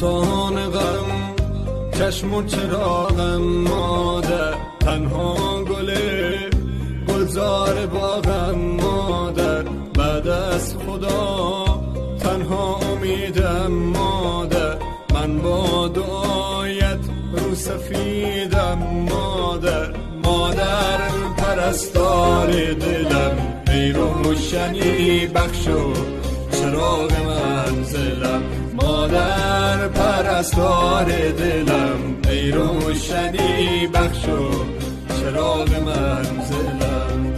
سلطان غم چشم و چراغم مادر، تنها گلزار باغم مادر، بعد از خدا تنها امیدم مادر، من با دعایت رو سفیدم مادر، مادر پرستار دلم، ای روشنی بخش و چراغ منزلم، مادر پرستار دلم، ای روشنی بخش و چراغ منزلم.